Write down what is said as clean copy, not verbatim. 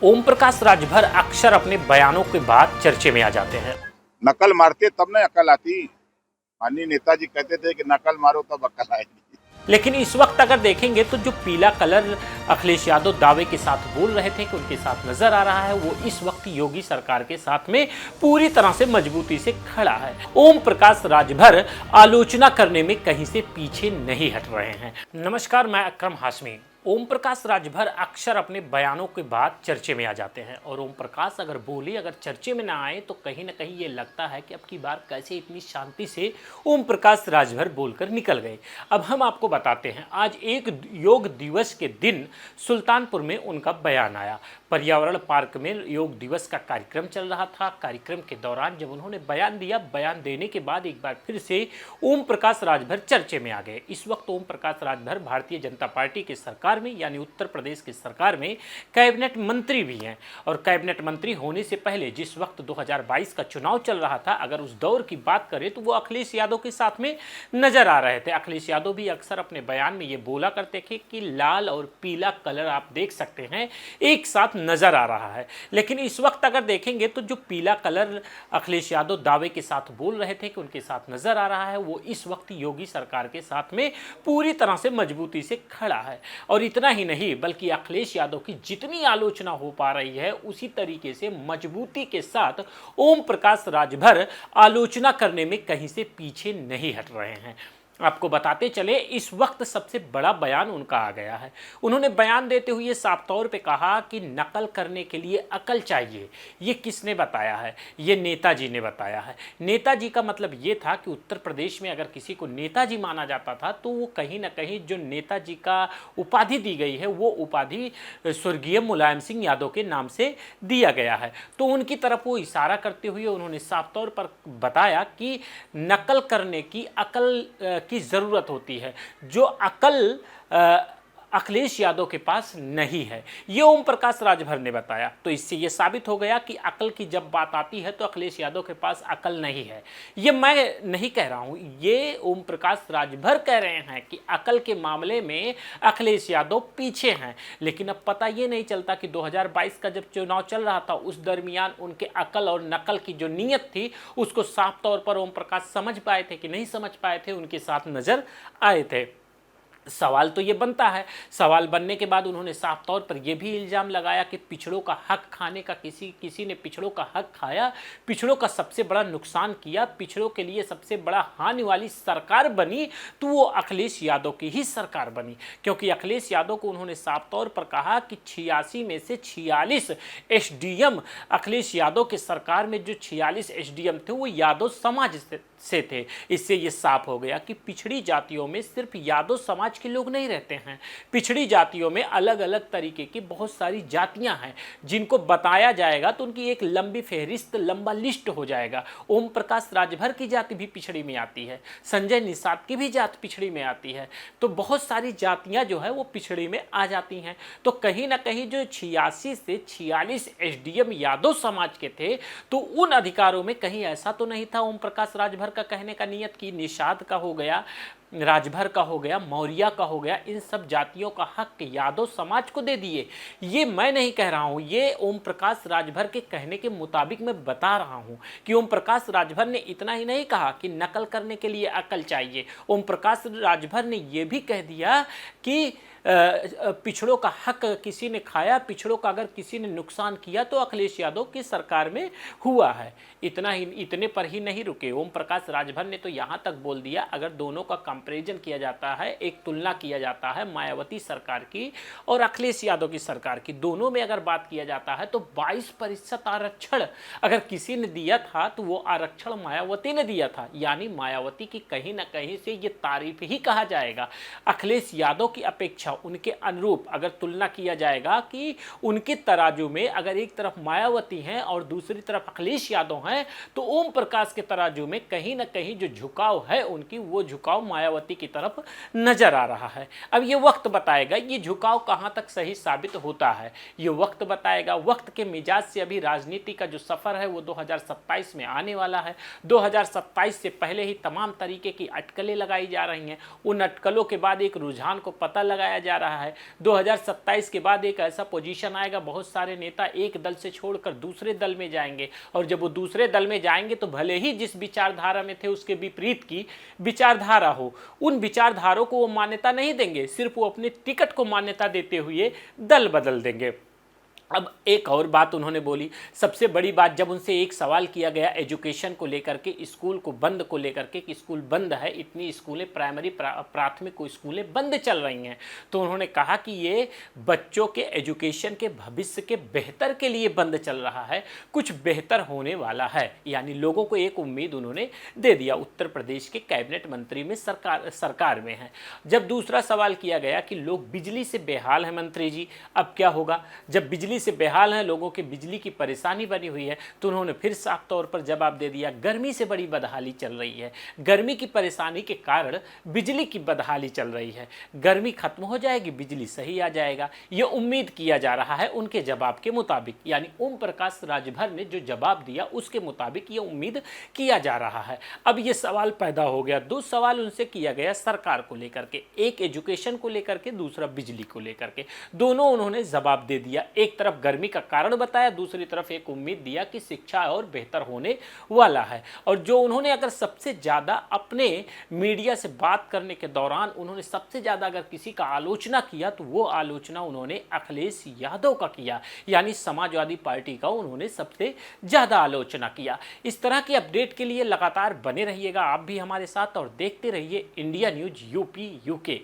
ओम प्रकाश राजभर अक्सर अपने बयानों के बाद चर्चे में आ जाते हैं। नकल मारते तब ना अकल आती। माननीय नेताजी कहते थे कि नकल मारो तब अकल आएगी। लेकिन इस वक्त अगर देखेंगे तो जो पीला कलर अखिलेश यादव दावे के साथ बोल रहे थे कि उनके साथ नजर आ रहा है, वो इस वक्त योगी सरकार के साथ में पूरी तरह से मजबूती से खड़ा है। ओम प्रकाश राजभर आलोचना करने में कहीं से पीछे नहीं हट रहे हैं। नमस्कार, मैं अकरम हाशमी। ओम प्रकाश राजभर अक्सर अपने बयानों के बाद चर्चे में आ जाते हैं और ओम प्रकाश अगर बोले, अगर चर्चे में ना आए तो कहीं ना कहीं ये लगता है कि अब की बार कैसे इतनी शांति से ओम प्रकाश राजभर बोलकर निकल गए। अब हम आपको बताते हैं, आज एक योग दिवस के दिन सुल्तानपुर में उनका बयान आया। पर्यावरण पार्क में योग दिवस का कार्यक्रम चल रहा था। कार्यक्रम के दौरान जब उन्होंने बयान दिया, बयान देने के बाद एक बार फिर से ओम प्रकाश राजभर चर्चे में आ गए। इस वक्त ओम प्रकाश राजभर भारतीय जनता पार्टी की सरकार में, यानी उत्तर प्रदेश की सरकार में कैबिनेट मंत्री भी हैं। और कैबिनेट मंत्री होने से पहले जिस वक्त 2022 का चुनाव चल रहा था, अगर उस दौर की बात करें तो वो अखिलेश यादव के साथ में नजर आ रहे थे। अखिलेश यादव भी अक्सर अपने बयान में ये बोला करते थे कि लाल और पीला कलर आप देख सकते हैं एक साथ नजर आ रहा है। लेकिन इस वक्त अगर देखेंगे तो जो पीला कलर अखिलेश यादव दावे के साथ बोल रहे थे कि उनके साथ नजर आ रहा है, वो इस वक्त योगी सरकार के साथ में पूरी तरह से मजबूती से खड़ा है। और इतना ही नहीं, बल्कि अखिलेश यादव की जितनी आलोचना हो पा रही है उसी तरीके से मजबूती के साथ ओम प्रकाश राजभर आलोचना करने में कहीं से पीछे नहीं हट रहे हैं। आपको बताते चले, इस वक्त सबसे बड़ा बयान उनका आ गया है। उन्होंने बयान देते हुए साफ तौर पे कहा कि नकल करने के लिए अकल चाहिए। ये किसने बताया है? ये नेताजी ने बताया है। नेताजी का मतलब ये था कि उत्तर प्रदेश में अगर किसी को नेताजी माना जाता था तो वो कहीं ना कहीं जो नेताजी का उपाधि दी गई है, वो उपाधि स्वर्गीय मुलायम सिंह यादव के नाम से दिया गया है। तो उनकी तरफ वो इशारा करते हुए उन्होंने साफ तौर पर बताया कि नकल करने की अकल की ज़रूरत होती है, जो अकल अखिलेश यादव के पास नहीं है। ये ओम प्रकाश राजभर ने बताया। तो इससे ये साबित हो गया कि अकल की जब बात आती है तो अखिलेश यादव के पास अकल नहीं है। ये मैं नहीं कह रहा हूँ, ये ओम प्रकाश राजभर कह रहे हैं कि अकल के मामले में अखिलेश यादव पीछे हैं। लेकिन अब पता ये नहीं चलता कि 2022 का जब चुनाव चल रहा था उस दरमियान उनके अकल और नकल की जो नीयत थी उसको साफ तौर पर ओम प्रकाश समझ पाए थे कि नहीं समझ पाए थे, उनके साथ नजर आए थे। सवाल तो ये बनता है। सवाल बनने के बाद उन्होंने साफ तौर पर यह भी इल्ज़ाम लगाया कि पिछड़ों का हक खाने का, किसी ने पिछड़ों का हक खाया, पिछड़ों का सबसे बड़ा नुकसान किया, पिछड़ों के लिए सबसे बड़ा हानि वाली सरकार बनी तो वो अखिलेश यादव की ही सरकार बनी। क्योंकि अखिलेश यादव को उन्होंने साफ तौर पर कहा कि 86 में से 46 एसडीएम अखिलेश यादव के सरकार में जो 46 एसडीएम थे वो यादव समाज से थे। इससे ये साफ हो गया कि पिछड़ी जातियों में सिर्फ यादव समाज के लोग नहीं रहते हैं। पिछड़ी जातियों में अलग अलग तरीके की बहुत सारी जातियां हैं जिनको बताया जाएगा तो उनकी एक लंबी फहरिस्त, लंबा लिस्ट हो जाएगा। ओम प्रकाश राजभर की जाति भी पिछड़ी में आती है, संजय निषाद की भी जाति पिछड़ी में आती है। तो बहुत सारी जातियां जो है वो पिछड़ी में आ जाती हैं। तो कहीं ना कहीं जो 86 से 46 एसडीएम यादव समाज के थे तो उन अधिकारों में कहीं ऐसा तो नहीं था ओम प्रकाश राजभर का कहने का नियत की निषाद का हो गया, राजभर का हो गया, मौर्य का हो गया, इन सब जातियों का हक यादव समाज को दे दिए। ये मैं नहीं कह रहा हूँ, ये ओम प्रकाश राजभर के कहने के मुताबिक मैं बता रहा हूँ कि ओम प्रकाश राजभर ने इतना ही नहीं कहा कि नकल करने के लिए अकल चाहिए। ओम प्रकाश राजभर ने यह भी कह दिया कि पिछड़ों का हक किसी ने खाया, पिछड़ों का अगर किसी ने नुकसान किया तो अखिलेश यादव की सरकार में हुआ है। इतने पर ही नहीं रुके। ओम प्रकाश राजभर ने तो यहाँ तक बोल दिया, अगर दोनों का कंपैरिजन किया जाता है, एक तुलना किया जाता है मायावती सरकार की और अखिलेश यादव की सरकार की, दोनों में अगर बात किया जाता है तो 22% आरक्षण अगर किसी ने दिया था तो वो आरक्षण मायावती ने दिया था। यानी मायावती की कहीं ना कहीं से ये तारीफ ही कहा जाएगा। अखिलेश यादव की अपेक्षा उनके अनुरूप अगर तुलना किया जाएगा कि उनके तराजू में अगर एक तरफ मायावती हैं और दूसरी तरफ अखिलेश यादव हैं तो ओम प्रकाश के तराजू में कहीं ना कहीं जो झुकाव है उनकी, वो झुकाव मायावती की तरफ नजर आ रहा है। अब ये वक्त बताएगा ये झुकाव कहां तक सही साबित होता है, ये वक्त बताएगा। वक्त के मिजाज से अभी राजनीति का जो सफर है वो 2027 में आने वाला है। 2027 से पहले ही तमाम तरीके की अटकलें लगाई जा रही हैं। उन अटकलों के बाद एक रुझान को पता लगाया जा रहा है। 2027 के बाद एक ऐसा पोजीशन आएगा, बहुत सारे नेता एक दल से छोड़कर दूसरे दल में जाएंगे, और जब वो दूसरे दल में जाएंगे तो भले ही जिस विचारधारा में थे उसके विपरीत की विचारधारा हो, उन विचारधारों को वो मान्यता नहीं देंगे, सिर्फ वो अपने टिकट को मान्यता देते हुए दल बदल देंगे। अब एक और बात उन्होंने बोली, सबसे बड़ी बात, जब उनसे एक सवाल किया गया एजुकेशन को लेकर के, स्कूल को बंद को लेकर के कि स्कूल बंद है, इतनी स्कूलें प्राइमरी प्राथमिक स्कूलें बंद चल रही हैं, तो उन्होंने कहा कि ये बच्चों के एजुकेशन के भविष्य के बेहतर के लिए बंद चल रहा है, कुछ बेहतर होने वाला है। यानी लोगों को एक उम्मीद उन्होंने दे दिया। उत्तर प्रदेश के कैबिनेट मंत्री में सरकार में है। जब दूसरा सवाल किया गया कि लोग बिजली से बेहाल हैं मंत्री जी, अब क्या होगा, जब बिजली से बेहाल हैं, लोगों के बिजली की परेशानी बनी हुई है, तो उन्होंने फिर साफ तौर पर जवाब दे दिया, गर्मी से बड़ी बदहाली चल रही है, गर्मी की परेशानी के कारण बिजली की बदहाली चल रही है, गर्मी खत्म हो जाएगी, बिजली सही आ जाएगा, यह उम्मीद किया जा रहा है उनके जवाब के मुताबिक। यानी ओम प्रकाश राजभर ने जो जवाब दिया उसके मुताबिक यह उम्मीद किया जा रहा है। अब यह सवाल पैदा हो गया, दो सवाल उनसे किया गया सरकार को लेकर के, एक एजुकेशन को लेकर के, दूसरा बिजली को लेकर के। दोनों उन्होंने जवाब दे दिया, एक तरफ गर्मी का कारण बताया, दूसरी तरफ एक उम्मीद दिया कि शिक्षा और बेहतर होने वाला है। और जो उन्होंने अगर सबसे ज्यादा अपने मीडिया से बात करने के दौरान उन्होंने सबसे ज्यादा अगर किसी का आलोचना किया तो वो आलोचना उन्होंने अखिलेश यादव का किया, यानी समाजवादी पार्टी का उन्होंने सबसे ज्यादा आलोचना किया। इस तरह के अपडेट के लिए लगातार बने रहिएगा आप भी हमारे साथ और देखते रहिए इंडिया न्यूज यूपी यूके।